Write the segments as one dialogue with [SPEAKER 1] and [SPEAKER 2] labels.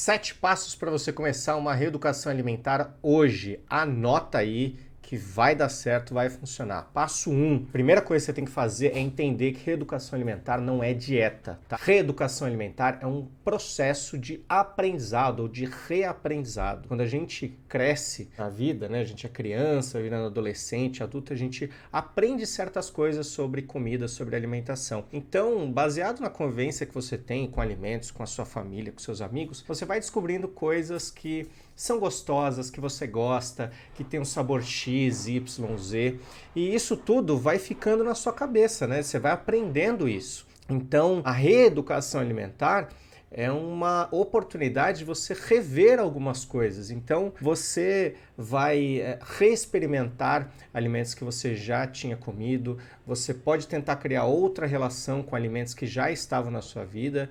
[SPEAKER 1] 7 passos para você começar uma reeducação alimentar hoje. Anota aí que vai dar certo, vai funcionar. Passo 1. Primeira coisa que você tem que fazer é entender que reeducação alimentar não é dieta, tá? Reeducação alimentar é um processo de aprendizado ou de reaprendizado. Quando a gente cresce na vida, né? A gente é criança, virando adolescente, adulto, a gente aprende certas coisas sobre comida, sobre alimentação. Então, baseado na convivência que você tem com alimentos, com a sua família, com seus amigos, você vai descobrindo coisas que são gostosas, que você gosta, que tem um sabor X, Y, Z. E isso tudo vai ficando na sua cabeça, né? Você vai aprendendo isso. Então, a reeducação alimentar é uma oportunidade de você rever algumas coisas. Então, você vai reexperimentar alimentos que você já tinha comido, você pode tentar criar outra relação com alimentos que já estavam na sua vida.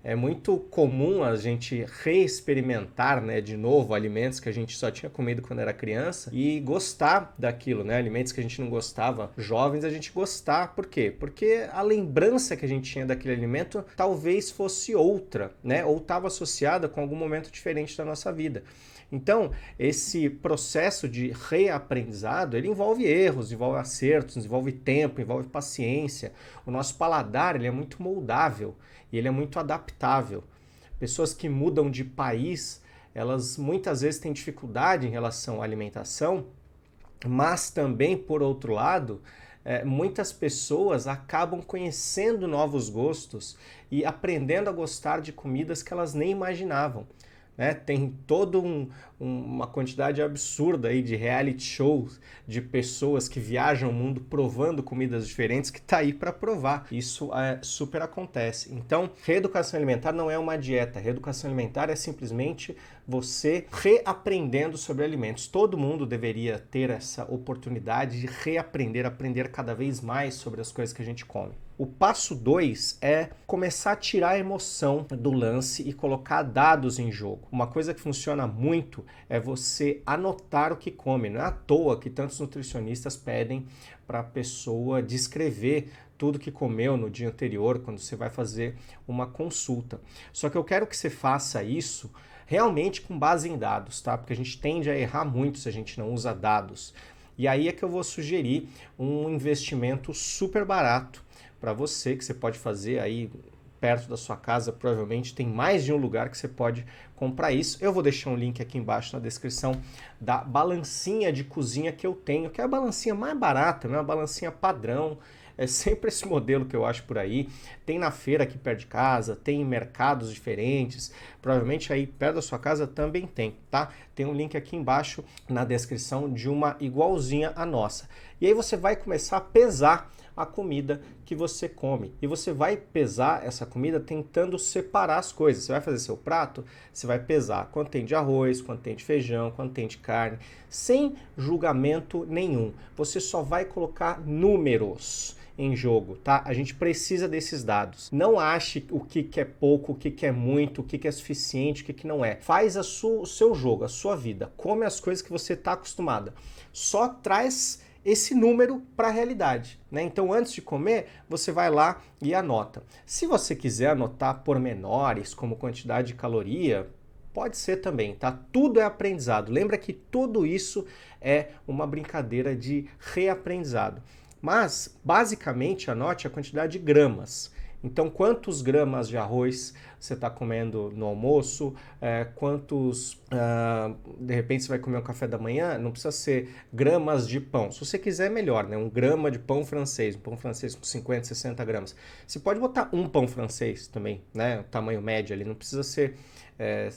[SPEAKER 1] É muito comum a gente reexperimentar, né, de novo alimentos que a gente só tinha comido quando era criança e gostar daquilo, né? Alimentos que a gente não gostava, jovens, a gente gostar. Por quê? Porque a lembrança que a gente tinha daquele alimento talvez fosse outra, né? Ou estava associada com algum momento diferente da nossa vida. Então, esse processo de reaprendizado, ele envolve erros, envolve acertos, envolve tempo, envolve paciência. O nosso paladar, ele é muito moldável e ele é muito adaptável. Pessoas que mudam de país, elas muitas vezes têm dificuldade em relação à alimentação, mas também, por outro lado, muitas pessoas acabam conhecendo novos gostos e aprendendo a gostar de comidas que elas nem imaginavam. Tem toda uma quantidade absurda aí de reality shows de pessoas que viajam o mundo provando comidas diferentes que está aí para provar. Isso super acontece. Então, reeducação alimentar não é uma dieta. Reeducação alimentar é simplesmente você reaprendendo sobre alimentos. Todo mundo deveria ter essa oportunidade de reaprender, aprender cada vez mais sobre as coisas que a gente come. O passo 2 é começar a tirar a emoção do lance e colocar dados em jogo. Uma coisa que funciona muito é você anotar o que come. Não é à toa que tantos nutricionistas pedem para a pessoa descrever tudo que comeu no dia anterior, quando você vai fazer uma consulta. Só que eu quero que você faça isso realmente com base em dados, tá? Porque a gente tende a errar muito se a gente não usa dados. E aí é que eu vou sugerir um investimento super barato para você, que você pode fazer aí perto da sua casa. Provavelmente tem mais de um lugar que você pode comprar isso. Eu vou deixar um link aqui embaixo na descrição da balancinha de cozinha que eu tenho, que é a balancinha mais barata, né? Uma balancinha padrão. É sempre esse modelo que eu acho por aí. Tem na feira aqui perto de casa, tem em mercados diferentes. Provavelmente aí perto da sua casa também tem, tá? Tem um link aqui embaixo na descrição de uma igualzinha à nossa. E aí você vai começar a pesar a comida que você come. E você vai pesar essa comida tentando separar as coisas. Você vai fazer seu prato, você vai pesar quanto tem de arroz, quanto tem de feijão, quanto tem de carne, sem julgamento nenhum. Você só vai colocar números em jogo, tá? A gente precisa desses dados. Não ache o que é pouco, o que é muito, o que é suficiente, o que não é. Faz o seu jogo, a sua vida. Come as coisas que você está acostumada. Só traz esse número para a realidade, né? Então, antes de comer, você vai lá e anota. Se você quiser anotar pormenores, como quantidade de caloria, pode ser também, tá? Tudo é aprendizado. Lembra que tudo isso é uma brincadeira de reaprendizado. Mas, basicamente, anote a quantidade de gramas. Então, quantos gramas de arroz você está comendo no almoço? De repente você vai comer um café da manhã, não precisa ser gramas de pão. Se você quiser, melhor, né? 1 grama de pão francês, um pão francês com 50, 60 gramas. Você pode botar um pão francês também, né? O tamanho médio ali, não precisa ser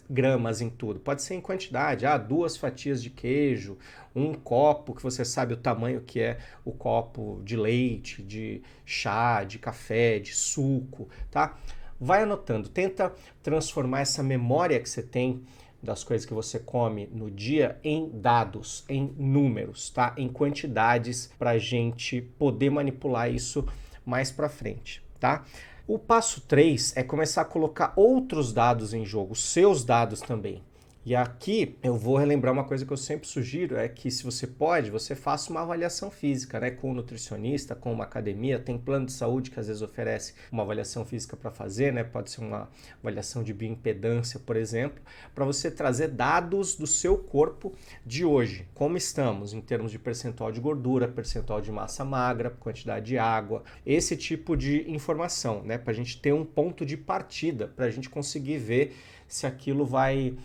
[SPEAKER 1] gramas em tudo. Pode ser em quantidade, 2 fatias de queijo, um copo, que você sabe o tamanho que é o copo de leite, de chá, de café, de suco, tá? Vai anotando, tenta transformar essa memória que você tem das coisas que você come no dia em dados, em números, tá? Em quantidades, para a gente poder manipular isso mais para frente, tá? O passo 3 é começar a colocar outros dados em jogo, seus dados também. E aqui eu vou relembrar uma coisa que eu sempre sugiro, é que se você pode, você faça uma avaliação física, né, com um nutricionista, com uma academia, tem plano de saúde que às vezes oferece uma avaliação física para fazer, né, pode ser uma avaliação de bioimpedância, por exemplo, para você trazer dados do seu corpo de hoje, como estamos em termos de percentual de gordura, percentual de massa magra, quantidade de água, esse tipo de informação, né, para a gente ter um ponto de partida, para a gente conseguir ver se aquilo vai,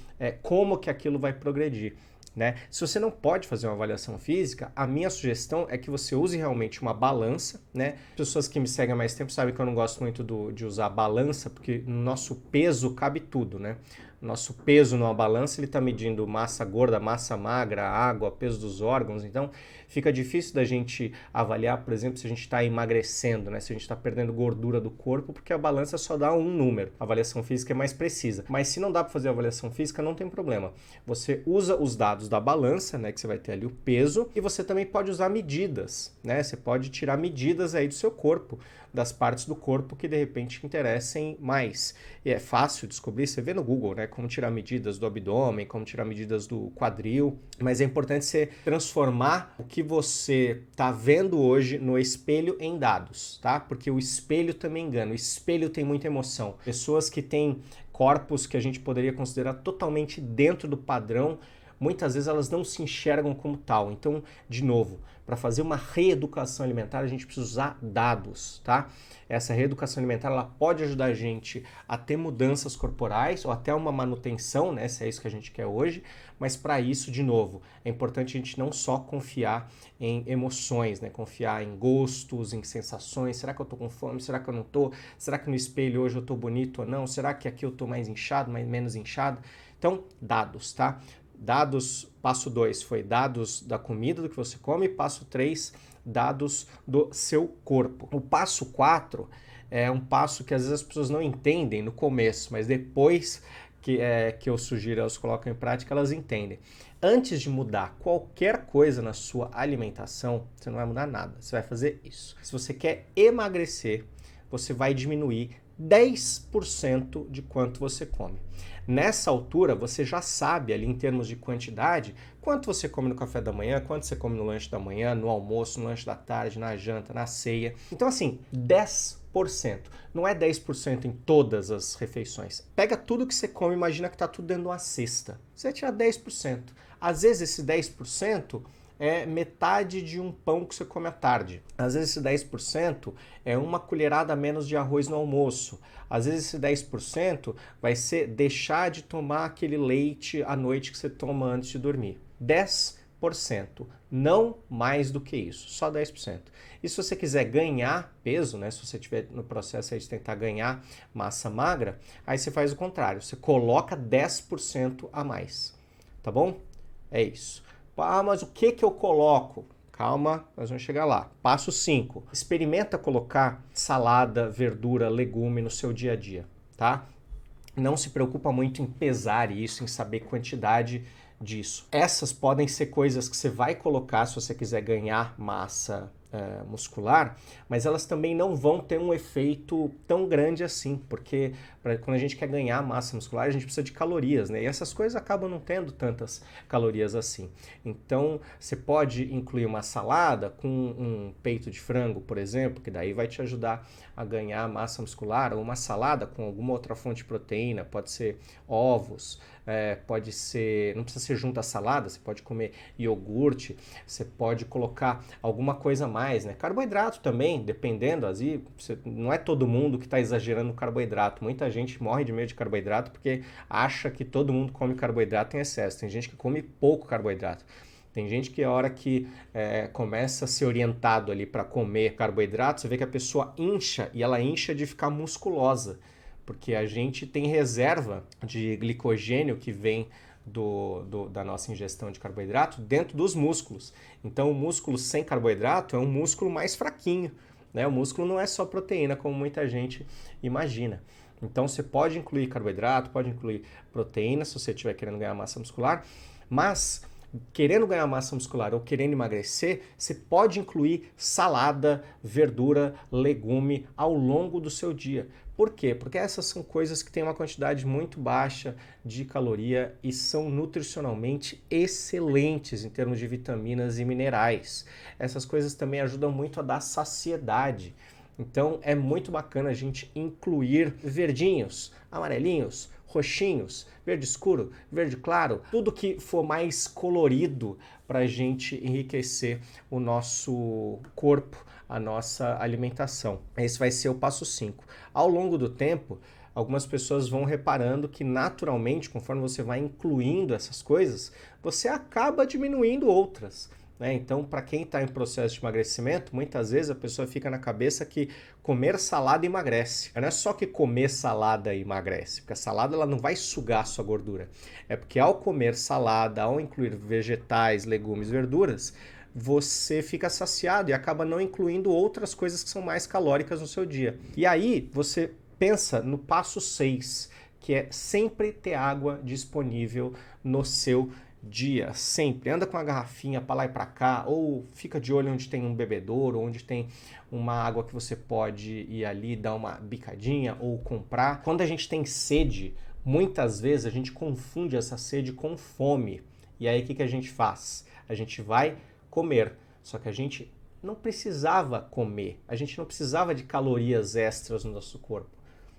[SPEAKER 1] como que aquilo vai progredir. Né? Se você não pode fazer uma avaliação física, a minha sugestão é que você use realmente uma balança, né? Pessoas que me seguem há mais tempo sabem que eu não gosto muito de usar balança, porque no nosso peso cabe tudo, né? Nosso peso numa balança, ele está medindo massa gorda, massa magra, água, peso dos órgãos, então fica difícil da gente avaliar, por exemplo, se a gente está emagrecendo, né? Se a gente está perdendo gordura do corpo, porque a balança só dá um número. A avaliação física é mais precisa. Mas se não dá para fazer a avaliação física, não tem problema. Você usa os dados da balança, né? Que você vai ter ali o peso, e você também pode usar medidas, né? Você pode tirar medidas aí do seu corpo, das partes do corpo que de repente interessem mais. E é fácil descobrir, você vê no Google, né? Como tirar medidas do abdômen, como tirar medidas do quadril, mas é importante você transformar o que você está vendo hoje no espelho em dados, tá? Porque o espelho também engana, o espelho tem muita emoção. Pessoas que têm corpos que a gente poderia considerar totalmente dentro do padrão, muitas vezes elas não se enxergam como tal. Então, de novo, para fazer uma reeducação alimentar, a gente precisa usar dados, tá? Essa reeducação alimentar, ela pode ajudar a gente a ter mudanças corporais ou até uma manutenção, né? Se é isso que a gente quer hoje, mas para isso, de novo, é importante a gente não só confiar em emoções, né? Confiar em gostos, em sensações. Será que eu tô com fome? Será que eu não tô? Será que no espelho hoje eu tô bonito ou não? Será que aqui eu tô mais inchado, mais menos inchado? Então, dados, tá? Dados, passo 2 foi dados da comida do que você come, passo 3, dados do seu corpo. O passo 4 é um passo que às vezes as pessoas não entendem no começo, mas depois que eu sugiro elas colocam em prática, elas entendem. Antes de mudar qualquer coisa na sua alimentação, você não vai mudar nada, você vai fazer isso. Se você quer emagrecer, você vai diminuir 10% de quanto você come. Nessa altura, você já sabe ali em termos de quantidade, quanto você come no café da manhã, quanto você come no lanche da manhã, no almoço, no lanche da tarde, na janta, na ceia. Então assim, 10%. Não é 10% em todas as refeições. Pega tudo que você come, imagina que está tudo dentro de uma cesta. Você vai tirar 10%. Às vezes esse 10% é metade de um pão que você come à tarde. Às vezes esse 10% é uma colherada a menos de arroz no almoço. Às vezes esse 10% vai ser deixar de tomar aquele leite à noite que você toma antes de dormir. 10%, não mais do que isso, só 10%. E se você quiser ganhar peso, né, se você estiver no processo aí de tentar ganhar massa magra, aí você faz o contrário, você coloca 10% a mais, tá bom? É isso. Ah, mas o que eu coloco? Calma, nós vamos chegar lá. Passo 5. Experimenta colocar salada, verdura, legume no seu dia a dia, tá? Não se preocupa muito em pesar isso, em saber quantidade disso. Essas podem ser coisas que você vai colocar se você quiser ganhar massa muscular, mas elas também não vão ter um efeito tão grande assim, porque quando a gente quer ganhar massa muscular, a gente precisa de calorias, né? E essas coisas acabam não tendo tantas calorias assim. Então, você pode incluir uma salada com um peito de frango, por exemplo, que daí vai te ajudar a ganhar massa muscular, ou uma salada com alguma outra fonte de proteína, pode ser ovos, pode ser, não precisa ser junto à salada, você pode comer iogurte, você pode colocar alguma coisa a mais, né? Carboidrato também, dependendo, assim, não é todo mundo que está exagerando no carboidrato. Muita gente morre de medo de carboidrato porque acha que todo mundo come carboidrato em excesso. Tem gente que come pouco carboidrato. Tem gente que a hora que começa a ser orientado ali para comer carboidrato, você vê que a pessoa incha e ela incha de ficar musculosa, porque a gente tem reserva de glicogênio que vem da nossa ingestão de carboidrato dentro dos músculos. Então o músculo sem carboidrato é um músculo mais fraquinho, né? O músculo não é só proteína, como muita gente imagina. Então você pode incluir carboidrato, pode incluir proteína, se você estiver querendo ganhar massa muscular, mas querendo ganhar massa muscular ou querendo emagrecer, você pode incluir salada, verdura, legume ao longo do seu dia. Por quê? Porque essas são coisas que têm uma quantidade muito baixa de caloria e são nutricionalmente excelentes em termos de vitaminas e minerais. Essas coisas também ajudam muito a dar saciedade. Então é muito bacana a gente incluir verdinhos, amarelinhos, roxinhos, verde escuro, verde claro, tudo que for mais colorido para a gente enriquecer o nosso corpo, a nossa alimentação. Esse vai ser o passo 5. Ao longo do tempo, algumas pessoas vão reparando que naturalmente, conforme você vai incluindo essas coisas, você acaba diminuindo outras. Então, para quem está em processo de emagrecimento, muitas vezes a pessoa fica na cabeça que comer salada emagrece. Não é só que comer salada emagrece, porque a salada ela não vai sugar a sua gordura. É porque ao comer salada, ao incluir vegetais, legumes, verduras, você fica saciado e acaba não incluindo outras coisas que são mais calóricas no seu dia. E aí você pensa no passo 6, que é sempre ter água disponível no seu dia, sempre. Anda com a garrafinha para lá e para cá, ou fica de olho onde tem um bebedouro, onde tem uma água que você pode ir ali dar uma bicadinha ou comprar. Quando a gente tem sede, muitas vezes a gente confunde essa sede com fome. E aí o que a gente faz? A gente vai comer, só que a gente não precisava comer, a gente não precisava de calorias extras no nosso corpo.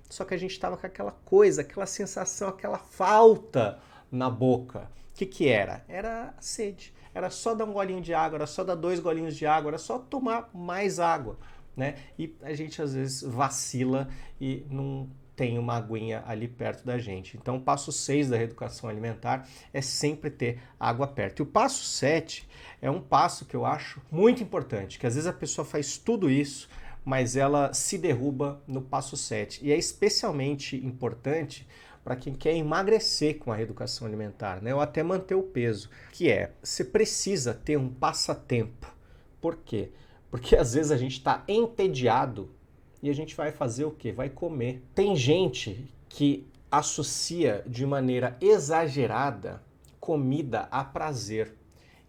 [SPEAKER 1] Só que a gente estava com aquela coisa, aquela sensação, aquela falta na boca. O que era? Era a sede. Era só dar um golinho de água, era só dar 2 golinhos de água, era só tomar mais água, né? E a gente às vezes vacila e não tem uma aguinha ali perto da gente. Então o passo 6 da reeducação alimentar é sempre ter água perto. E o passo 7 é um passo que eu acho muito importante, que às vezes a pessoa faz tudo isso, mas ela se derruba no passo 7. E é especialmente importante para quem quer emagrecer com a reeducação alimentar, né? Ou até manter o peso, que é, você precisa ter um passatempo. Por quê? Porque às vezes a gente está entediado e a gente vai fazer o quê? Vai comer. Tem gente que associa de maneira exagerada comida a prazer.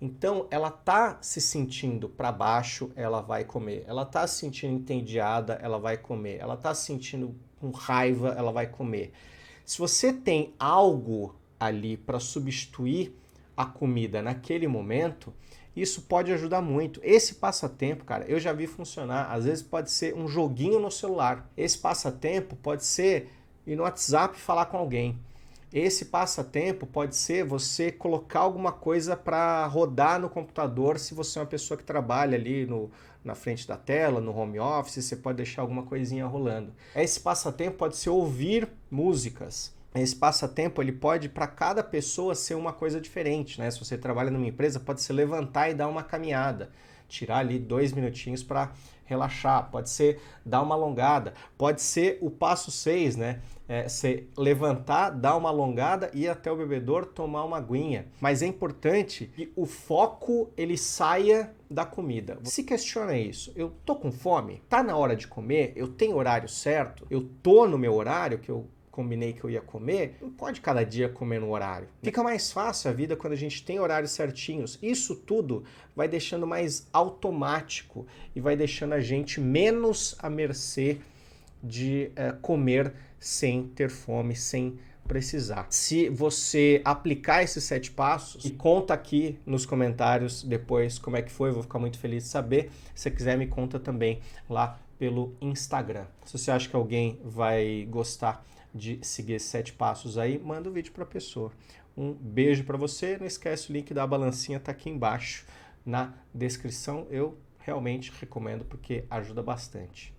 [SPEAKER 1] Então, ela tá se sentindo para baixo, ela vai comer. Ela tá se sentindo entediada, ela vai comer. Ela tá se sentindo com raiva, ela vai comer. Se você tem algo ali para substituir a comida naquele momento, isso pode ajudar muito. Esse passatempo, cara, eu já vi funcionar. Às vezes pode ser um joguinho no celular. Esse passatempo pode ser ir no WhatsApp falar com alguém. Esse passatempo pode ser você colocar alguma coisa para rodar no computador, se você é uma pessoa que trabalha ali na frente da tela, no home office, você pode deixar alguma coisinha rolando. Esse passatempo pode ser ouvir músicas. Esse passatempo ele pode, para cada pessoa, ser uma coisa diferente, né? Se você trabalha numa empresa, pode ser levantar e dar uma caminhada. Tirar ali 2 minutinhos para relaxar, pode ser dar uma alongada, pode ser o passo 6, né? Você levantar, dar uma alongada, ir até o bebedouro, tomar uma aguinha. Mas é importante que o foco ele saia da comida. Se questiona isso, eu tô com fome? Tá na hora de comer? Eu tenho horário certo? Eu tô no meu horário que eu combinei que eu ia comer? Não pode cada dia comer no horário. Fica mais fácil a vida quando a gente tem horários certinhos. Isso tudo vai deixando mais automático e vai deixando a gente menos à mercê de comer sem ter fome, sem precisar. Se você aplicar esses 7 passos, e conta aqui nos comentários depois como é que foi, eu vou ficar muito feliz de saber. Se você quiser, me conta também lá pelo Instagram. Se você acha que alguém vai gostar de seguir esses 7 passos aí, manda o vídeo para a pessoa. Um beijo para você, não esquece o link da balancinha, tá aqui embaixo na descrição. Eu realmente recomendo porque ajuda bastante.